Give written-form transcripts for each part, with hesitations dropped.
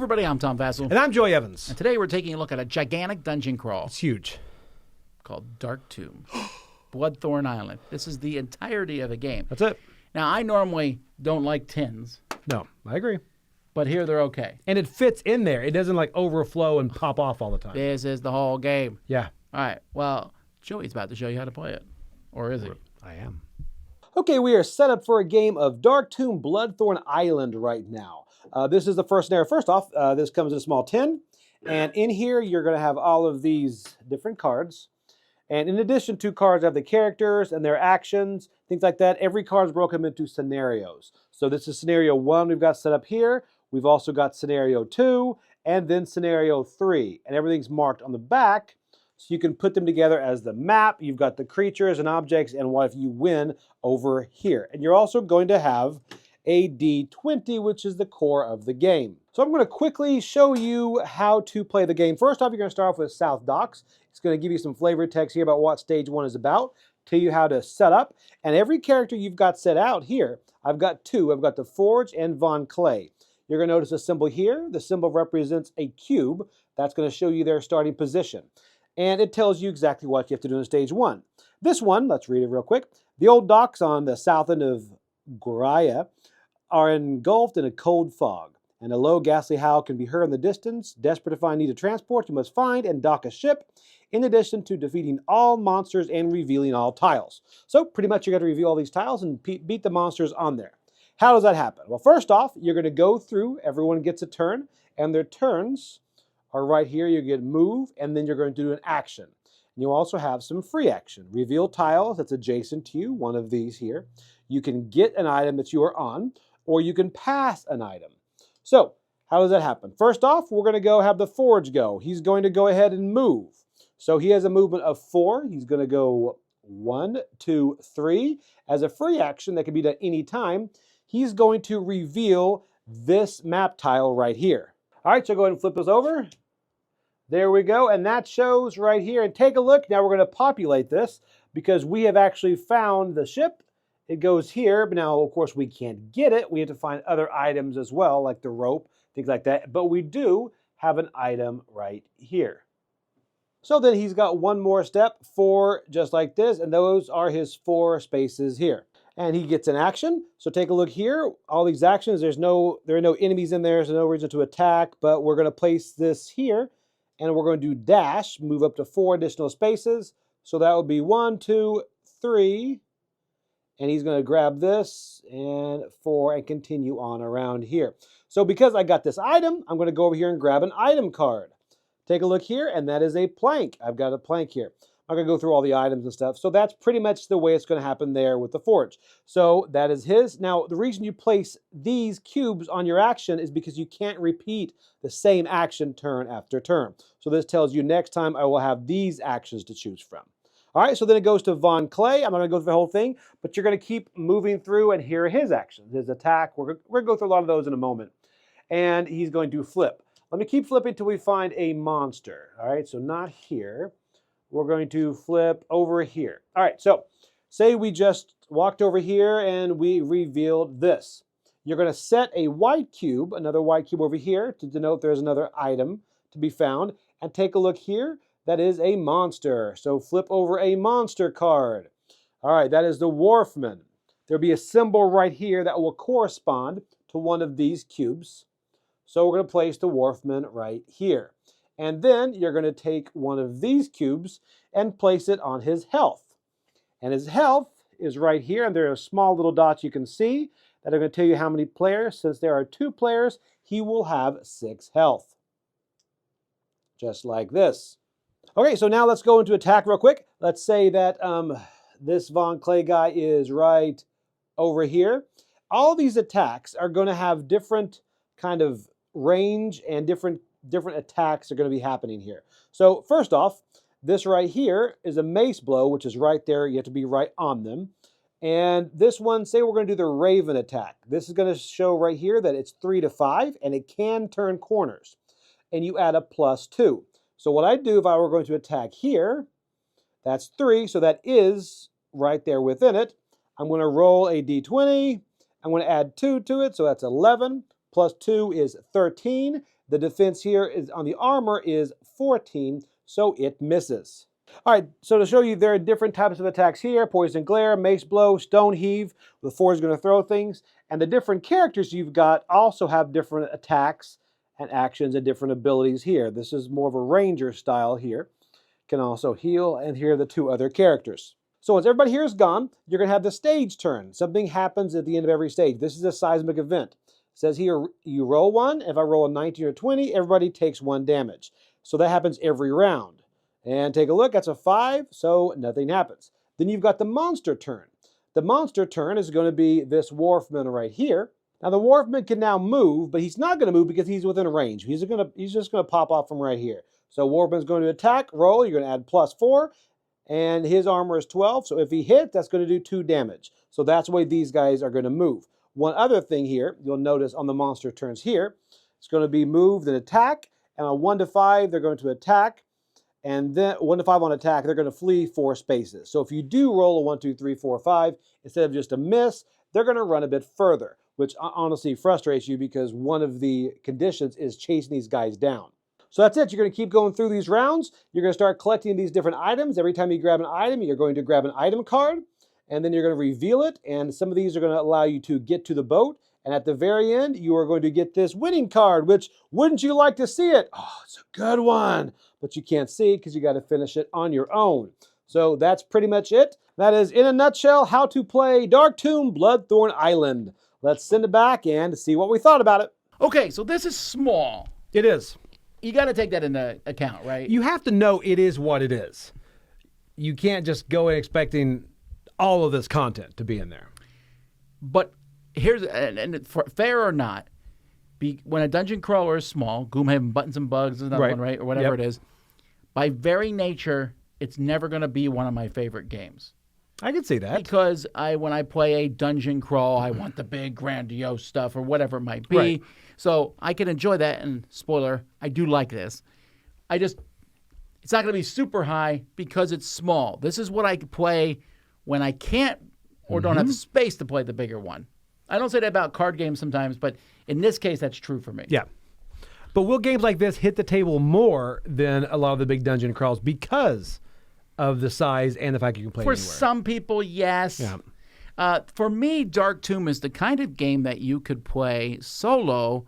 everybody, I'm Tom Vasel. And I'm Joey Evans. And today we're taking a look at a gigantic dungeon crawl. It's huge. Called Dark Tomb. Bloodthorne Island. This is the entirety of the game. That's it. Now, I normally don't like tins. No, I agree. But here they're okay. And it fits in there. It doesn't like overflow and pop off all the time. This is the whole game. Yeah. All right. Well, Joey's about to show you how to play it. Or is he? I am. Okay, we are set up for a game of Dark Tomb Bloodthorne Island right now. This is the first scenario. First off, this comes in a small tin. And in here, you're going to have all of these different cards. And in addition to cards, I have the characters and their actions, things like that. Every card is broken into scenarios. So this is scenario 1 we've got set up here. We've also got scenario 2 and then scenario 3. And everything's marked on the back. So you can put them together as the map. You've got the creatures and objects and what if you win over here. And you're also going to have a D20, which is the core of the game. So I'm going to quickly show you how to play the game. First off, you're going to start off with South Docks. It's going to give you some flavor text here about what stage 1 is about, tell you how to set up. And every character you've got set out here, I've got 2. I've got the Forge and Von Clay. You're going to notice a symbol here. The symbol represents a cube. That's going to show you their starting position. And it tells you exactly what you have to do in stage 1. This one, let's read it real quick. The old docks on the south end of Goraya are engulfed in a cold fog, and a low ghastly howl can be heard in the distance. Desperate to find needed transport, you must find and dock a ship, in addition to defeating all monsters and revealing all tiles. So pretty much you're going to reveal all these tiles and beat the monsters on there. How does that happen? Well, first off, you're going to go through, everyone gets a turn, and their turns are right here. You get move, and then you're going to do an action. And you also have some free action. Reveal tiles that's adjacent to you, one of these here. You can get an item that you are on, or you can pass an item. So, how does that happen? First off, we're going to go have the Forge go. He's going to go ahead and move. So he has a movement of 4. He's going to go 1, 2, 3. As a free action that can be done any time, he's going to reveal this map tile right here. All right, so go ahead and flip this over. There we go, and that shows right here. And take a look. Now we're going to populate this because we have actually found the ship. It goes here, but now, of course, we can't get it. We have to find other items as well, like the rope, things like that. But we do have an item right here. So then he's got one more step, 4 just like this, and those are his 4 spaces here. And he gets an action. So take a look here. All these actions, there are no enemies in there, so no reason to attack, but we're going to place this here, and we're going to do dash, move up to 4 additional spaces. So that would be 1, 2, 3. And he's going to grab this and 4 and continue on around here. So because I got this item, I'm going to go over here and grab an item card. Take a look here, and that is a plank. I've got a plank here. I'm going to go through all the items and stuff. So that's pretty much the way it's going to happen there with the Forge. So that is his. Now, the reason you place these cubes on your action is because you can't repeat the same action turn after turn. So this tells you next time I will have these actions to choose from. All right, so then it goes to Von Clay. I'm not going to go through the whole thing, but you're going to keep moving through, and here are his actions. His attack, we're going to go through a lot of those in a moment. And he's going to flip. Let me keep flipping until we find a monster. All right, so not here. We're going to flip over here. All right, so say we just walked over here and we revealed this. You're going to set a white cube, another white cube over here to denote there's another item to be found. And take a look here. That is a monster. So flip over a monster card. All right, that is the Wharfman. There'll be a symbol right here that will correspond to one of these cubes. So we're going to place the Wharfman right here. And then you're going to take one of these cubes and place it on his health. And his health is right here, and there are small little dots you can see that are going to tell you how many players. Since there are 2 players, he will have 6 health. Just like this. Okay, so now let's go into attack real quick. Let's say that this Von Clay guy is right over here. All these attacks are going to have different kind of range, and different attacks are going to be happening here. So first off, this right here is a mace blow, which is right there. You have to be right on them. And this one, say we're going to do the Raven attack. This is going to show right here that it's 3 to 5, and it can turn corners. And you add a +2. So what I do if I were going to attack here, that's 3, so that is right there within it. I'm going to roll a d20. I'm going to add 2 to it, so that's 11. Plus 2 is 13. The defense here is on the armor is 14, so it misses. All right, so to show you, there are different types of attacks here. Poison Glare, Mace Blow, Stone Heave. The 4 is going to throw things. And the different characters you've got also have different attacks and actions and different abilities here. This is more of a ranger style here. Can also heal, and here are the 2 other characters. So once everybody here is gone, you're going to have the stage turn. Something happens at the end of every stage. This is a seismic event. It says here, you roll 1. If I roll a 19 or 20, everybody takes 1 damage. So that happens every round. And take a look, that's a 5, so nothing happens. Then you've got the monster turn. The monster turn is going to be this Wharfman right here. Now the Wharfman can now move, but he's not going to move because he's within range. He's just going to pop off from right here. So Wharfman's going to attack, roll, you're going to add +4, and his armor is 12, so if he hits, that's going to do 2 damage. So that's the way these guys are going to move. One other thing here, you'll notice on the monster turns here, it's going to be moved and attack, and on 1 to 5, they're going to attack. And then 1 to 5 on attack, they're going to flee 4 spaces. So if you do roll a 1, 2, 3, 4, 5, instead of just a miss, they're going to run a bit further, which honestly frustrates you because one of the conditions is chasing these guys down. So that's it. You're going to keep going through these rounds. You're going to start collecting these different items. Every time you grab an item, you're going to grab an item card, and then you're going to reveal it. And some of these are going to allow you to get to the boat. And at the very end, you are going to get this winning card, which, wouldn't you like to see it? Oh, it's a good one. But you can't see it because you got to finish it on your own. So that's pretty much it. That is, in a nutshell, how to play Dark Tomb Bloodthorne Island. Let's send it back and see what we thought about it. Okay, so this is small. It is. You got to take that into account, right? You have to know it is what it is. You can't just go in expecting all of this content to be in there. But here's, and for, fair or not, when a dungeon crawler is small, Gloomhaven Buttons and Bugs is another one, right? Or whatever it is. By very nature, it's never going to be one of my favorite games. I can see that. Because when I play a dungeon crawl, I want the big grandiose stuff or whatever it might be. Right. So I can enjoy that. And spoiler, I do like this. It's not going to be super high because it's small. This is what I could play when I can't or don't have the space to play the bigger one. I don't say that about card games sometimes, but in this case, that's true for me. Yeah. But will games like this hit the table more than a lot of the big dungeon crawls because of the size and the fact you can play For anywhere? some people, yes. Yeah. For me, Dark Tomb is the kind of game that you could play solo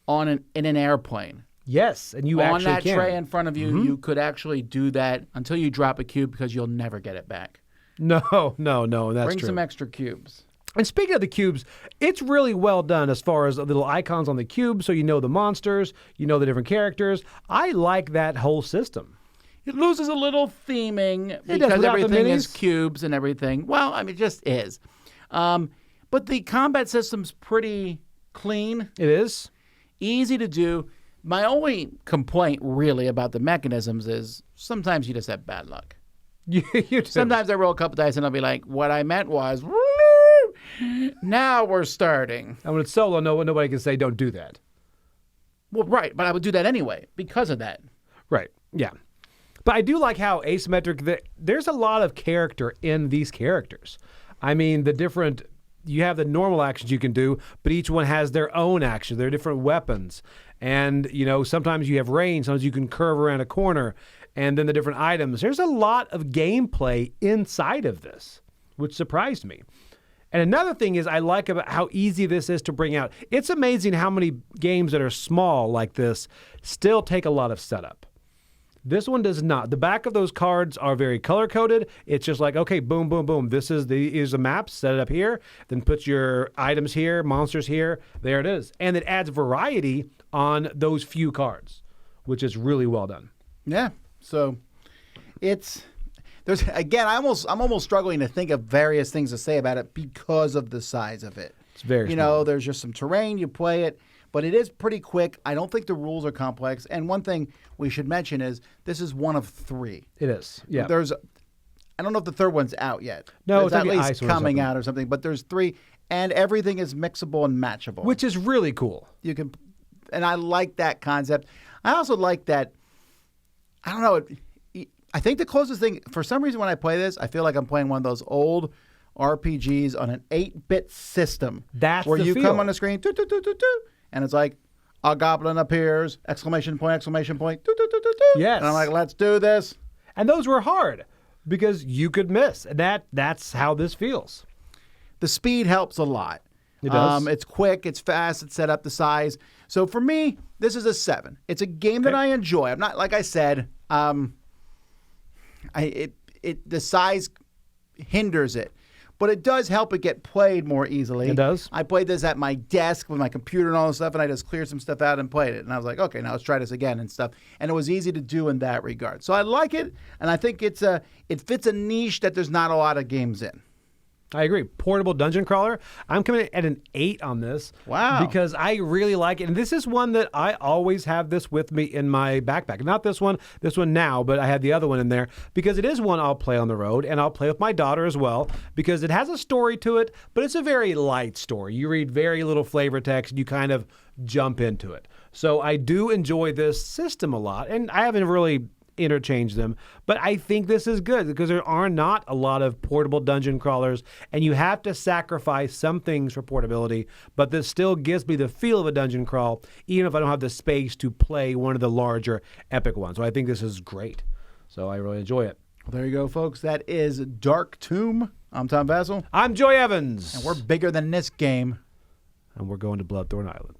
in an airplane. Yes, and you actually on that can. tray in front of you, you could actually do that until you drop a cube because you'll never get it back. No, that's Bring true. some extra cubes. And speaking of the cubes, it's really well done as far as the little icons on the cube, so you know the monsters, you know the different characters. I like that whole system. It loses a little theming does, because without the everything is minis. cubes and everything. Well, I mean, it just is. But the combat system's pretty clean, It is. easy to do. My only complaint, really, about the mechanisms is sometimes you just have bad luck. You do. Sometimes I roll a couple dice and I'll be like, what I meant was, now we're starting. And when it's solo, nobody can say don't do that. Well, right, but I would do that anyway because of that. Right, yeah. But I do like how asymmetric, there's a lot of character in these characters. I mean, you have the normal actions you can do, but each one has their own action. They're different weapons. And, sometimes you have range, sometimes you can curve around a corner, and then the different items. There's a lot of gameplay inside of this, which surprised me. And another thing is I like about how easy this is to bring out. It's amazing how many games that are small like this still take a lot of setup. This one does not. The back of those cards are very color-coded. It's just like, okay, boom, boom, boom. Here's the map. Set it up here. Then put your items here, monsters here. There it is. And it adds variety on those few cards, which is really well done. Yeah. So I'm almost struggling to think of various things to say about it because of the size of it. It's very small. There's just some terrain, you play it, but it is pretty quick. I don't think the rules are complex. And one thing we should mention is this is one of 3. It is. Yeah. I don't know if the third one's out yet. No, it's it's at like least coming out or something, but there's 3 and everything is mixable and matchable. Which is really cool. And I like that concept. I also like that, I don't know, I think the closest thing, for some reason when I play this, I feel like I'm playing one of those old RPGs on an 8-bit system. That's where the you feel. come on the screen, and it's like, a goblin appears, exclamation point, doo, doo, doo, doo, doo. Yes. And I'm like, let's do this. And those were hard because you could miss. And that's how this feels. The speed helps a lot. It does. It's quick, it's fast, it's set up the size. So for me, this is a 7. It's a game that I enjoy. I'm not, like I said, the size hinders it. But it does help it get played more easily. It does. I played this at my desk with my computer and all this stuff, and I just cleared some stuff out and played it. And I was like, okay, now let's try this again and stuff. And it was easy to do in that regard. So I like it, and I think it fits a niche that there's not a lot of games in. I agree. Portable dungeon crawler. I'm coming at an 8 on this. Wow. Because I really like it. And this is one that I always have this with me in my backpack. Not this one now, but I had the other one in there because it is one I'll play on the road and I'll play with my daughter as well because it has a story to it, but it's a very light story. You read very little flavor text and you kind of jump into it. So I do enjoy this system a lot, and I haven't really interchange them, but I think this is good because there are not a lot of portable dungeon crawlers, and you have to sacrifice some things for portability, but this still gives me the feel of a dungeon crawl, even if I don't have the space to play one of the larger epic ones. So I think this is great. So I really enjoy it. Well, there you go, folks. That is Dark Tomb. I'm Tom Vasel. I'm Joy Evans. And we're bigger than this game. And we're going to Bloodthorne Island.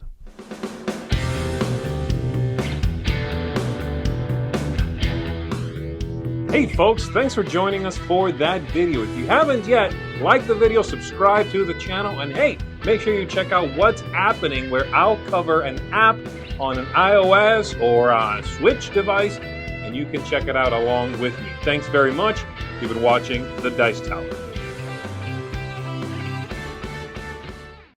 Hey folks, thanks for joining us for that video. If you haven't yet, like the video, subscribe to the channel, and hey, make sure you check out what's happening where I'll cover an app on an iOS or a Switch device, and you can check it out along with me. Thanks very much. You've been watching The Dice Tower.